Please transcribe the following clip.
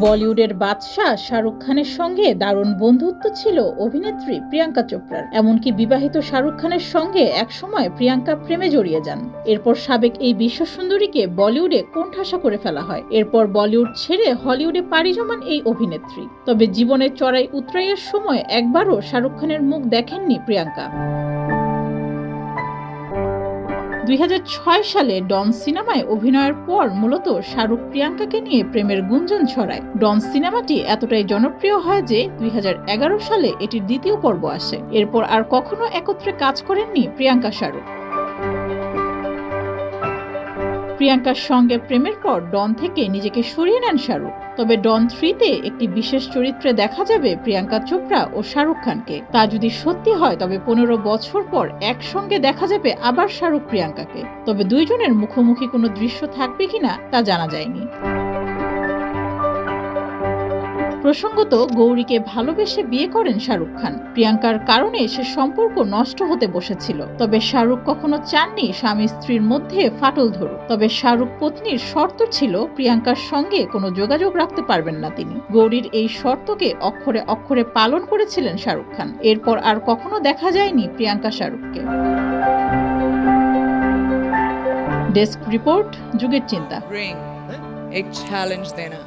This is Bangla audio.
বলিউডের বাদশাহ শাহরুখ খানের সঙ্গে দারুণ বন্ধুত্ব ছিল অভিনেত্রী প্রিয়াঙ্কা চোপড়ার। এমনকি বিবাহিত শাহরুখ খানের সঙ্গে একসময় প্রিয়াঙ্কা প্রেমে জড়িয়ে যান। এরপর সাবেক এই বিশ্বসুন্দরীকে বলিউডে কোণঠাসা করে ফেলা হয়। এরপর বলিউড ছেড়ে হলিউডে পাড়ি জমান এই অভিনেত্রী। তবে জীবনের চড়াই উতরাইয়ের সময় একবারও শাহরুখ খানের মুখ দেখেননি প্রিয়াঙ্কা। 2006 সালে ডন সিনেমায় অভিনয়ের পর মূলত শাহরুখ প্রিয়াঙ্কাকে নিয়ে প্রেমের গুঞ্জন ছড়ায়। ডন সিনেমাটি এতটাই জনপ্রিয় হয় যে 2011 সালে এটির দ্বিতীয় পর্ব আসে। এরপর আর কখনো একত্রে কাজ করেননি প্রিয়াঙ্কা শাহরুখ। প্রিয়াঙ্কার সঙ্গে প্রেমের পর ডন থেকে নিজেকে সরিয়ে নেন শাহরুখ। তবে ডন 3-তে একটি বিশেষ চরিত্রে দেখা যাবে প্রিয়াঙ্কা চোপড়া ও শাহরুখ খানকে। তা যদি সত্যি হয় তবে 15 বছর পর একসঙ্গে দেখা যাবে আবার শাহরুখ প্রিয়াঙ্কাকে। তবে দুইজনের মুখোমুখি কোনো দৃশ্য থাকবে কিনা তা জানা যায়নি। প্রসঙ্গত, গৌরীকে ভালোবেসে বিয়ে করেন শাহরুখ খান। প্রিয়াঙ্কার কারণে সে সম্পর্ক নষ্ট হতে বসেছিল। তবে শাহরুখ কখনো চাননি স্বামী স্ত্রীর মধ্যে ফাটল ধরুক। তবে শাহরুখ পত্নীর শর্ত ছিল প্রিয়াঙ্কার সঙ্গে কোনো যোগাযোগ রাখতে পারবেন না তিনি। গৌরীর এই শর্তকে অক্ষরে অক্ষরে পালন করেছিলেন শাহরুখ খান। এরপর আর কখনো দেখা যায়নি প্রিয়াঙ্কা শাহরুখকে। ডেস্ক রিপোর্ট, যুগের চিন্তা। एक चैलेंज देना